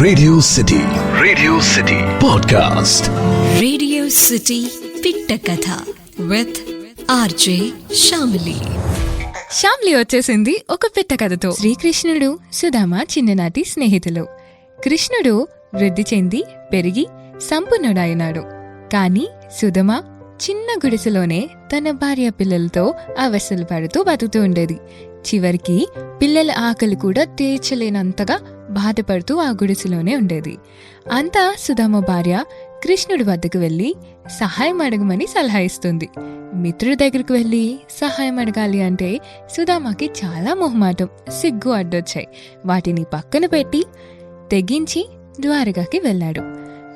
Radio city podcast. Radio city పిట్ట కథ with RJ Shyamili. Shyamili వచ్చేసింది ఒక పిట్ట కథతో. శ్రీకృష్ణుడు సుధామ చిన్ననాటి స్నేహితులు. కృష్ణుడు వృద్ధి చెంది పెరిగి సంపన్నుడైనాడు. కాని సుధమ చిన్న గుడిసెలోనే తన భార్య పిల్లలతో అవస్థలు పడుతూ బతుకుతూ ఉండేది. చివరికి పిల్లల ఆకలి కూడా తీర్చలేనంతగా బాధపడుతూ ఆ గుడిసెలోనే ఉండేది. అంతా సుధామ భార్య కృష్ణుడి వద్దకు వెళ్లి సహాయం అడగమని సలహా ఇస్తుంది. మిత్రుడి దగ్గరకు వెళ్లి సహాయం అడగాలి అంటే సుధామకి చాలా మొహమాటం, సిగ్గు అడ్డొచ్చాయి. వాటిని పక్కన పెట్టి తెగించి ద్వారకాకి వెళ్ళాడు.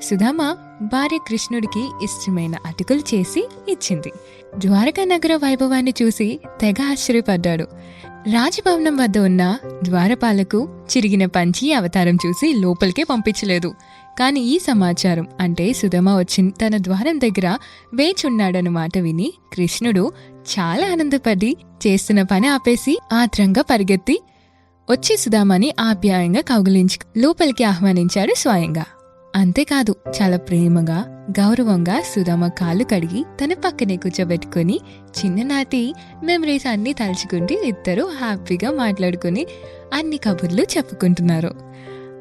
సుధామ భార్య కృష్ణుడికి ఇష్టమైన అటుకులు చేసి ఇచ్చింది. ద్వారకా నగర వైభవాన్ని చూసి తెగ ఆశ్చర్యపడ్డాడు. రాజభవనం వద్ద ఉన్న ద్వారపాలకు చిరిగిన పంచి అవతారం చూసి లోపలికే పంపించలేదు. కాని ఈ సమాచారం అంటే సుధమ వచ్చి తన ద్వారం దగ్గర వేచున్నాడన్నమాట విని కృష్ణుడు చాలా ఆనందపడి చేస్తున్న పని ఆపేసి ఆత్రంగా పరిగెత్తి వచ్చి సుధామని ఆప్యాయంగా కౌగిలించి లోపలికి ఆహ్వానించాడు స్వయంగా. అంతేకాదు చాలా ప్రేమగా గౌరవంగా సుధామ కాళ్ళు కడిగి తన పక్కనే కూర్చోబెట్టుకుని చిన్ననాటి మెమరీస్ అన్ని తలుచుకుంటూ ఇద్దరు హ్యాపీగా మాట్లాడుకుని అన్ని కబుర్లు చెప్పుకుంటున్నారు.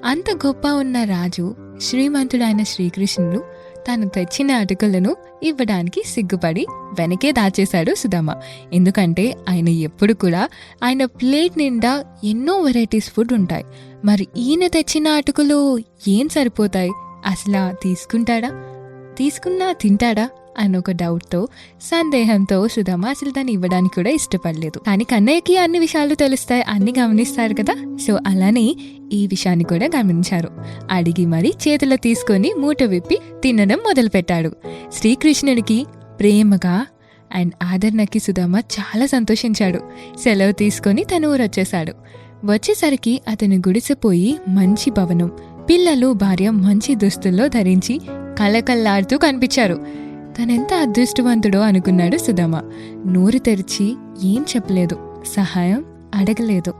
అంత గొప్ప ఉన్న రాజు శ్రీమంతుడైన శ్రీకృష్ణుడు తను తెచ్చిన అటుకులను ఇవ్వడానికి సిగ్గుపడి వెనకే దాచేశాడు సుధామ. ఎందుకంటే ఆయన ఎప్పుడు కూడా ఆయన ప్లేట్ నిండా ఎన్నో వెరైటీస్ ఫుడ్ ఉంటాయి. మరి ఈయన తెచ్చిన అటుకులు ఏం సరిపోతాయి, అసలు తీసుకున్నా తింటాడా అని ఒక డౌట్తో సందేహంతో సుధామ అసలు దాన్ని ఇవ్వడానికి కూడా ఇష్టపడలేదు. కానీ కన్నయ్యకి అన్ని విషయాలు తెలుస్తాయి, అన్ని గమనిస్తారు కదా. సో అలానే ఈ విషయాన్ని కూడా గమనించారు. అడిగి మరి చేతిలో తీసుకొని మూట విప్పి తినడం మొదలుపెట్టాడు. శ్రీకృష్ణుడికి ప్రేమగా అండ్ ఆదరణకి సుధామ చాలా సంతోషించాడు. సెలవు తీసుకొని తన ఊరొచ్చేశాడు. వచ్చేసరికి అతను గుడిసిపోయి మంచి భవనం, పిల్లలు భార్య మంచి దుస్తుల్లో ధరించి కళకళలాడుతూ కనిపించారు. తనెంత అదృష్టవంతుడో అనుకున్నాడు సుధామ. నోరు తెరిచి ఏం చెప్పలేదు, సహాయం అడగలేదు.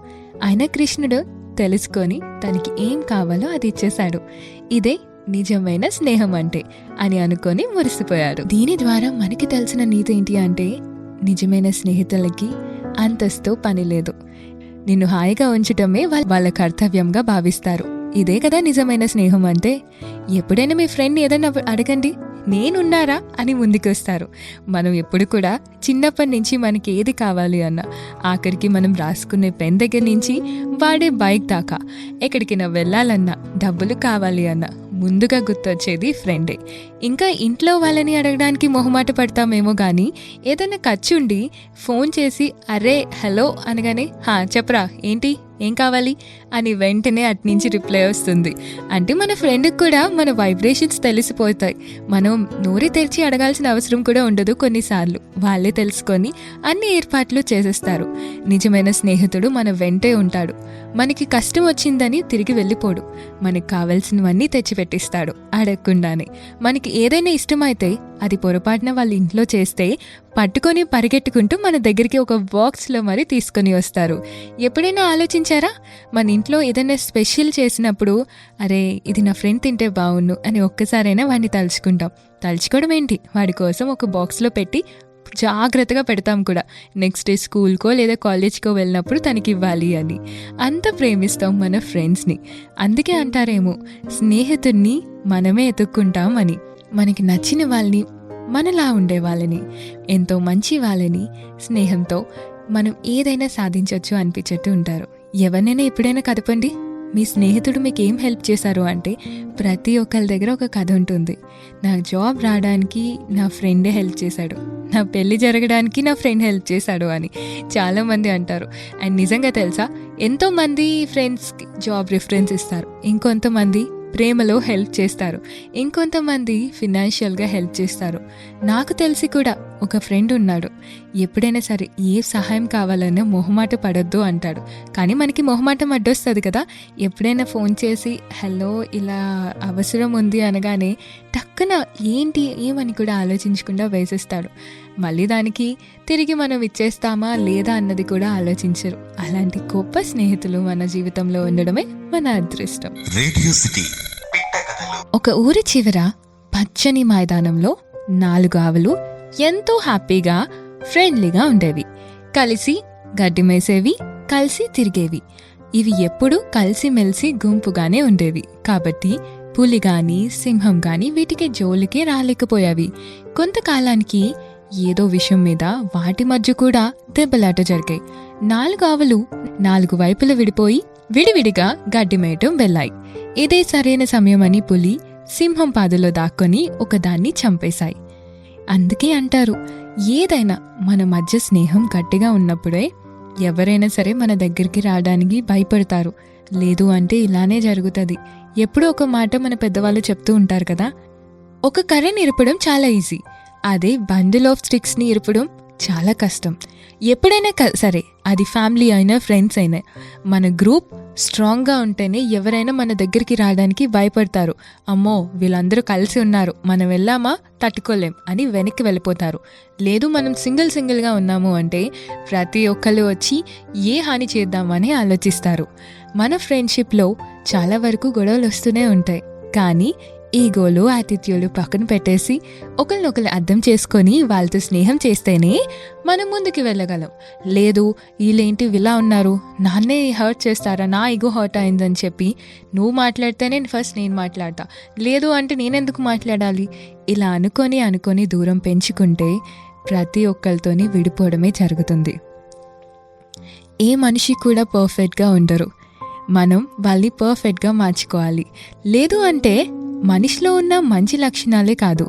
అయినా కృష్ణుడు తెలుసుకొని తనకి ఏం కావాలో అది ఇచ్చేశాడు. ఇదే నిజమైన స్నేహం అంటే అని అనుకొని మురిసిపోయాడు. దీని ద్వారా మనకి తెలిసిన నీతి ఏంటి అంటే నిజమైన స్నేహితులకి అంతస్తు పని లేదు. నిన్ను హాయిగా ఉంచటమే వాళ్ళ కర్తవ్యంగా భావిస్తారు. ఇదే కదా నిజమైన స్నేహం అంటే. ఎప్పుడైనా మీ ఫ్రెండ్ ఏదైనా అడగండి, నేనున్నారా అని ముందుకొస్తారు. మనం ఎప్పుడు కూడా చిన్నప్పటి నుంచి మనకి ఏది కావాలి అన్నా, ఆఖరికి మనం రాసుకునే పెన్ దగ్గర నుంచి వాడే బైక్ దాకా ఎక్కడికైనా వెళ్ళాలన్నా, డబ్బులు కావాలి అన్నా ముందుగా గుర్తొచ్చేది ఫ్రెండే. ఇంకా ఇంట్లో వాళ్ళని అడగడానికి మొహమాట పడతామేమో కానీ ఏదైనా ఖర్చుండి ఫోన్ చేసి అరే హలో అనగానే చెప్పరా ఏంటి ఏం కావాలి అని వెంటనే అట్నుంచి రిప్లై వస్తుంది. అంటే మన ఫ్రెండ్కి కూడా మన వైబ్రేషన్స్ తెలిసిపోతాయి. మనం నోరు తెరిచి అడగాల్సిన అవసరం కూడా ఉండదు. కొన్నిసార్లు వాళ్ళే తెలుసుకొని అన్ని ఏర్పాట్లు చేసేస్తారు. నిజమైన స్నేహితుడు మన వెంటే ఉంటాడు. మనకి కష్టం వచ్చిందని తిరిగి వెళ్ళిపోడు. మనకు కావాల్సినవన్నీ తెచ్చిపెట్టిస్తాడు అడగకుండానే. మనకి ఏదైనా ఇష్టమైతే అది పొరపాటున వాళ్ళ ఇంట్లో చేస్తే పట్టుకొని పరిగెట్టుకుంటూ మన దగ్గరికి ఒక బాక్స్లో మరి తీసుకొని వస్తారు. ఎప్పుడైనా ఆలోచించారా? మన ఇంట్లో ఏదైనా స్పెషల్ చేసినప్పుడు అరే ఇది నా ఫ్రెండ్ తింటే బాగుండు అని ఒక్కసారైనా వాడిని తలుచుకోవడం ఏంటి, వాడి కోసం ఒక బాక్స్లో పెట్టి జాగ్రత్తగా పెడతాం కూడా. నెక్స్ట్ డే స్కూల్కో లేదా కాలేజ్కో వెళ్ళినప్పుడు తనకి ఇవ్వాలి అని. అంత ప్రేమిస్తాం మన ఫ్రెండ్స్ని. అందుకే అంటారేమో స్నేహితుడిని మనమే ఎత్తుక్కుంటాం అని. మనకి నచ్చిన వాళ్ళని, మనలా ఉండే వాళ్ళని, ఎంతో మంచి వాళ్ళని స్నేహంతో మనం ఏదైనా సాధించవచ్చు అనిపించట్టు ఉంటారు. ఎవరినైనా ఎప్పుడైనా కదపండి, మీ స్నేహితుడు మీకు ఏం హెల్ప్ చేశారు అంటే ప్రతి ఒక్కరి దగ్గర ఒక కథ ఉంటుంది. నా జాబ్ రావడానికి నా ఫ్రెండే హెల్ప్ చేశాడు, నా పెళ్లి జరగడానికి నా ఫ్రెండ్ హెల్ప్ చేశాడు అని చాలామంది అంటారు. అండ్ నిజంగా తెలుసా, ఎంతోమంది ఫ్రెండ్స్కి జాబ్ రిఫరెన్స్ ఇస్తారు, ఇంకొంతమంది ప్రేమలో హెల్ప్ చేస్తారు, ఇంకొంతమంది ఫినాన్షియల్గా హెల్ప్ చేస్తారు. నాకు తెలిసి కూడా ఒక ఫ్రెండ్ ఉన్నాడు, ఎప్పుడైనా సరే ఏ సహాయం కావాలన్నా మొహమాట పడొద్దు అంటాడు. కానీ మనకి మొహమాటం అడ్డొస్తుంది కదా. ఎప్పుడైనా ఫోన్ చేసి హలో ఇలా అవసరం ఉంది అనగానే టక్కున ఏమని కూడా ఆలోచించకుండా వేసేస్తాడు. మళ్ళీ దానికి తిరిగి మనం ఇచ్చేస్తామా లేదా అన్నది కూడా ఆలోచించరు. అలాంటి గొప్ప స్నేహితులు మన జీవితంలో ఉండడమే మన అదృష్టం. Radio city. ఒక ఊరి చివర పచ్చని మైదానంలో 4 ఆవులు ఎంతో హ్యాపీగా ఫ్రెండ్లీగా ఉండేవి. కలిసి గడ్డి మేసేవి, కలిసి తిరిగేవి. ఇవి ఎప్పుడూ కలిసిమెలిసి గుంపుగానే ఉండేవి కాబట్టి పులి గాని సింహం గాని వీటికి జోలికి రాలేకపోయావి. కొంతకాలానికి ఏదో విషయం మీద వాటి మధ్య కూడా దెబ్బలాట జరిగాయి. 4 ఆవులు 4 వైపులు విడిపోయి విడివిడిగా గడ్డి మేయటం వెళ్ళాయి. ఇదే సరైన సమయమని పులి సింహం పాదలో దాక్కొని ఒకదాన్ని చంపేశాయి. అందుకే అంటారు, ఏదైనా మన మధ్య స్నేహం గట్టిగా ఉన్నప్పుడే ఎవరైనా సరే మన దగ్గరికి రావడానికి భయపడతారు. లేదు అంటే ఇలానే జరుగుతుంది. ఎప్పుడో ఒక మాట మన పెద్దవాళ్ళు చెప్తూ ఉంటారు కదా, ఒక కర్రని ఇరపడం చాలా ఈజీ, అదే బండిల్ ఆఫ్ స్టిక్స్ని ఇరపడం చాలా కష్టం. ఎప్పుడైనా సరే అది ఫ్యామిలీ అయినా ఫ్రెండ్స్ అయినా మన గ్రూప్ స్ట్రాంగ్గా ఉంటేనే ఎవరైనా మన దగ్గరికి రావడానికి భయపడతారు. అమ్మో వీళ్ళందరూ కలిసి ఉన్నారు, మనం వెళ్ళామా తట్టుకోలేం అని వెనక్కి వెళ్ళిపోతారు. లేదు మనం సింగిల్గా ఉన్నాము అంటే ప్రతి ఒక్కరు వచ్చి ఏ హాని చేద్దామని ఆలోచిస్తారు. మన ఫ్రెండ్షిప్లో చాలా వరకు గొడవలు వస్తూనే ఉంటాయి. కానీ ఈగోలు యాటిట్యూడ్ పక్కన పెట్టేసి ఒకరినొకరు అర్థం చేసుకొని వాళ్ళతో స్నేహం చేస్తేనే మనం ముందుకు వెళ్ళగలం. లేదు వీళ్ళేంటి ఇలా ఉన్నారు, నాన్నే హర్ట్ చేస్తారా, నా ఈగో హర్ట్ అయిందని చెప్పి నువ్వు మాట్లాడితేనే ఫస్ట్ నేను మాట్లాడతా, లేదు అంటే నేనెందుకు మాట్లాడాలి, ఇలా అనుకొని దూరం పెంచుకుంటే ప్రతి ఒక్కరితోని విడిపోవడమే జరుగుతుంది. ఏ మనిషి కూడా పర్ఫెక్ట్గా ఉండరు. మనం వాళ్ళని పర్ఫెక్ట్గా మార్చుకోవాలి. లేదు అంటే మనిషిలో ఉన్న మంచి లక్షణాలే కాదు,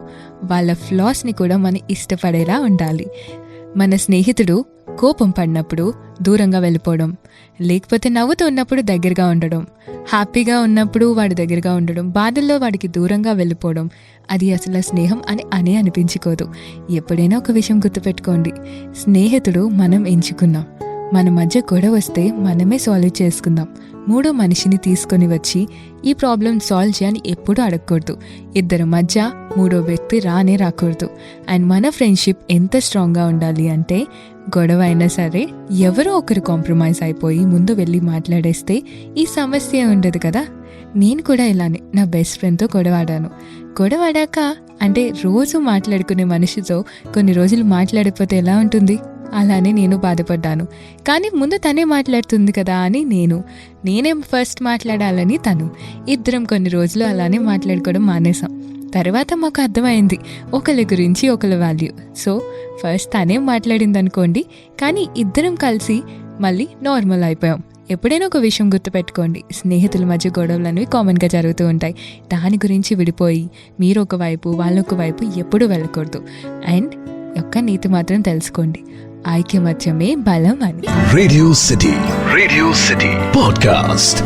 వాళ్ళ ఫ్లాస్ని కూడా మనం ఇష్టపడేలా ఉండాలి. మన స్నేహితుడు కోపం పడినప్పుడు దూరంగా వెళ్ళిపోవడం, లేకపోతే నవ్వుతూ ఉన్నప్పుడు దగ్గరగా ఉండడం, హ్యాపీగా ఉన్నప్పుడు వాడి దగ్గరగా ఉండడం, బాధల్లో వాడికి దూరంగా వెళ్ళిపోవడం, అది అసలు స్నేహం అని అనిపించుకోదు. ఎప్పుడైనా ఒక విషయం గుర్తుపెట్టుకోండి, స్నేహితుడు మనం ఎంచుకున్నాం. మన మధ్య గొడవ వస్తే మనమే సాల్వ్ చేసుకుందాం. మూడో మనిషిని తీసుకొని వచ్చి ఈ ప్రాబ్లం సాల్వ్ చేయని ఎప్పుడూ అడగకూడదు. ఇద్దరి మధ్య మూడో వ్యక్తి రాకూడదు. అండ్ మన ఫ్రెండ్షిప్ ఎంత స్ట్రాంగ్గా ఉండాలి అంటే గొడవ అయినా సరే ఎవరో ఒకరు కాంప్రమైజ్ అయిపోయి ముందు వెళ్ళి మాట్లాడేస్తే ఈ సమస్య ఉండదు కదా. నేను కూడా ఇలానే నా బెస్ట్ ఫ్రెండ్తో గొడవాడాక అంటే రోజు మాట్లాడుకునే మనిషితో కొన్ని రోజులు మాట్లాడకపోతే ఎలా ఉంటుంది, అలానే నేను బాధపడ్డాను. కానీ ముందు తనే మాట్లాడుతుంది కదా అని నేనే ఫస్ట్ మాట్లాడాలని తను, ఇద్దరం కొన్ని రోజులు అలానే మాట్లాడుకోవడం మానేసాం. తర్వాత మాకు అర్థమైంది ఒకరి గురించి ఒకరి వాల్యూ. సో ఫస్ట్ తనే మాట్లాడింది అనుకోండి, కానీ ఇద్దరం కలిసి మళ్ళీ నార్మల్ అయిపోయాం. ఎప్పుడైనా ఒక విషయం గుర్తుపెట్టుకోండి, స్నేహితుల మధ్య గొడవలు అనేవి కామన్గా జరుగుతూ ఉంటాయి. దాని గురించి విడిపోయి మీరు ఒకవైపు వాళ్ళొక వైపు ఎప్పుడూ వెళ్ళకూడదు. అండ్ ఒక్క నీతి మాత్రం తెలుసుకోండి, ఐక్యమత్యమే బలం అని. Radio city podcast.